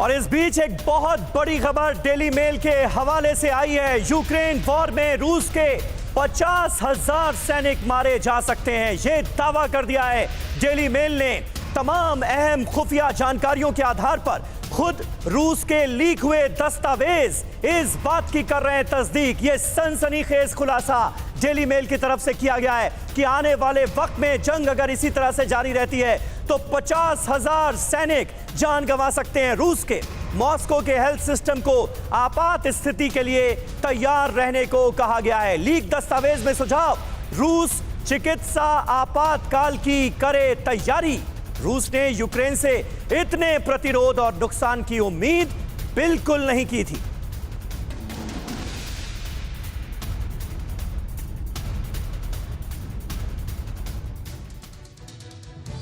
और इस बीच एक बहुत बड़ी खबर डेली मेल के हवाले से आई है। यूक्रेन वॉर में रूस के 50,000 सैनिक मारे जा सकते हैं, यह दावा कर दिया है डेली मेल ने। तमाम अहम खुफिया जानकारियों के आधार पर खुद रूस के लीक हुए दस्तावेज इस बात की कर रहे हैं तस्दीक। यह सनसनीखेज खुलासा डेली मेल की तरफ से किया गया है कि आने वाले वक्त में जंग अगर इसी तरह से जारी रहती है तो 50,000 सैनिक जान गंवा सकते हैं रूस के। मॉस्को के हेल्थ सिस्टम को आपात स्थिति के लिए तैयार रहने को कहा गया है। लीक दस्तावेज में सुझाव, रूस चिकित्सा आपातकाल की करे तैयारी। रूस ने यूक्रेन से इतने प्रतिरोध और नुकसान की उम्मीद बिल्कुल नहीं की थी।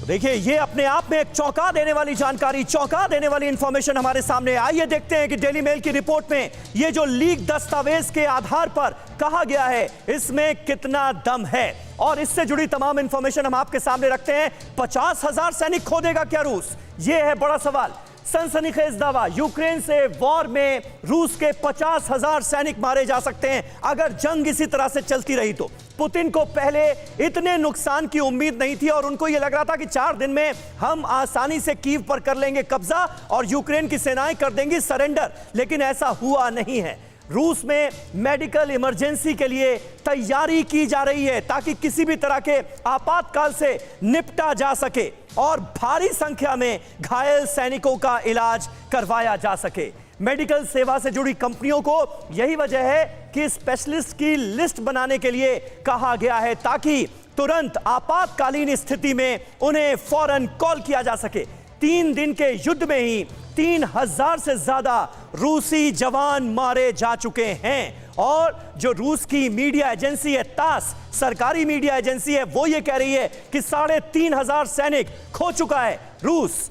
देखिए, ये अपने आप में एक चौंका देने वाली जानकारी, चौंका देने वाली इंफॉर्मेशन हमारे सामने। आइए देखते हैं कि डेली मेल की रिपोर्ट में ये जो लीक दस्तावेज के आधार पर कहा गया है इसमें कितना दम है, और इससे जुड़ी तमाम इंफॉर्मेशन हम आपके सामने रखते हैं। 50,000 सैनिक खो देगा क्या रूस? ये है बड़ा सवाल। सनसनीखेज दावा, यूक्रेन से वॉर में रूस के 50,000 सैनिक मारे जा सकते हैं अगर जंग इसी तरह से चलती रही तो। पुतिन को पहले इतने नुकसान की उम्मीद नहीं थी और उनको यह लग रहा था कि 4 दिन में हम आसानी से कीव पर कर लेंगे कब्जा और यूक्रेन की सेनाएं कर देंगी सरेंडर, लेकिन ऐसा हुआ नहीं है। रूस में मेडिकल इमरजेंसी के लिए तैयारी की जा रही है ताकि किसी भी तरह के आपातकाल से निपटा जा सके और भारी संख्या में घायल सैनिकों का इलाज करवाया जा सके। मेडिकल सेवा से जुड़ी कंपनियों को यही वजह है कि स्पेशलिस्ट की लिस्ट बनाने के लिए कहा गया है ताकि तुरंत आपातकालीन स्थिति में उन्हें फौरन कॉल किया जा सके। 3 दिन के युद्ध में ही 3,000 से ज्यादा रूसी जवान मारे जा चुके हैं, और जो रूस की मीडिया एजेंसी है तास, सरकारी मीडिया एजेंसी है, वो ये कह रही है कि 3,500 सैनिक खो चुका है रूस।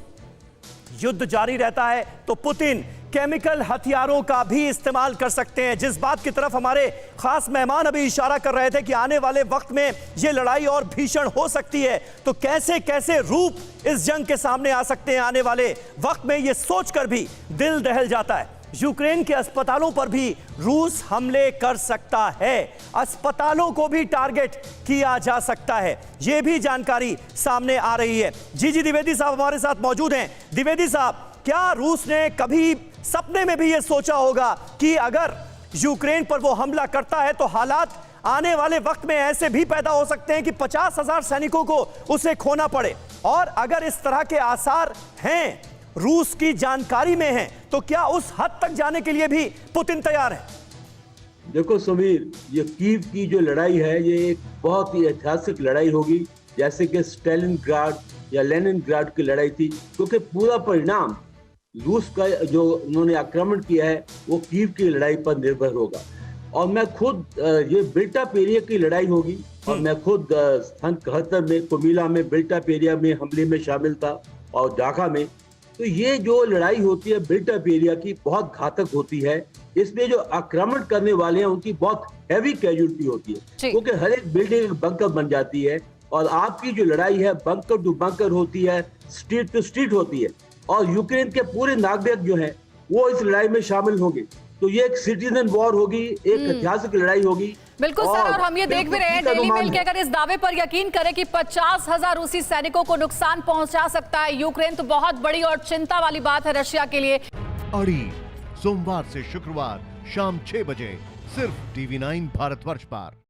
युद्ध जारी रहता है तो पुतिन केमिकल हथियारों का भी इस्तेमाल कर सकते हैं, जिस बात की तरफ हमारे खास मेहमान अभी इशारा कर रहे थे कि आने वाले वक्त में यह लड़ाई और भीषण हो सकती है। तो कैसे कैसे रूप इस जंग के सामने आ सकते हैं आने वाले वक्त में, यह सोचकर भी दिल दहल जाता है। यूक्रेन के अस्पतालों पर भी रूस हमले कर सकता है, अस्पतालों को भी टारगेट किया जा सकता है, यह भी जानकारी सामने आ रही है। जी द्विवेदी साहब हमारे साथ मौजूद हैं। द्विवेदी साहब, क्या रूस ने कभी सपने में भी यह सोचा होगा कि अगर यूक्रेन पर वो हमला करता है तो हालात आने वाले वक्त में ऐसे भी पैदा हो सकते हैं कि 50,000 सैनिकों को उसे खोना पड़े? और अगर इस तरह के आसार हैं, रूस की जानकारी में हैं, तो क्या उस हद तक जाने के लिए भी पुतिन तैयार है? देखो समीर, ये कीव की जो लड़ाई है ये एक बहुत ही ऐतिहासिक लड़ाई होगी, जैसे कि स्टालिनग्राड या लेनिनग्राड की लड़ाई थी, क्योंकि पूरा परिणाम रूस का जो उन्होंने आक्रमण किया है वो कीव की लड़ाई पर निर्भर होगा। और मैं खुद ये बिल्टा पेरिया की लड़ाई होगी, और मैं खुद सन 71 में कोमिला में बिल्टा पेरिया में हमले में शामिल था और ढाका में। तो ये जो लड़ाई होती है बिल्टा पेरिया की बहुत घातक होती है। इसमें जो आक्रमण करने वाले हैं उनकी बहुत हैवी कैजुअलिटी होती है, क्योंकि हर एक बिल्डिंग एक बंकर बन जाती है, और आपकी जो लड़ाई है बंकर टू बंकर होती है, स्ट्रीट टू स्ट्रीट होती है, और यूक्रेन के पूरे नागरिक जो हैं वो इस लड़ाई में शामिल होंगे। तो ये एक सिटीजन वॉर होगी, एक ऐतिहासिक लड़ाई होगी। बिल्कुल सर, और हम ये देख भी रहे हैं डेली मेल के, अगर इस दावे पर यकीन करें कि 50,000 रूसी सैनिकों को नुकसान पहुंचा सकता है यूक्रेन, तो बहुत बड़ी और चिंता वाली बात है रशिया के लिए। अड़ी सोमवार से शुक्रवार शाम 6 बजे सिर्फ TV9 भारतवर्ष पर।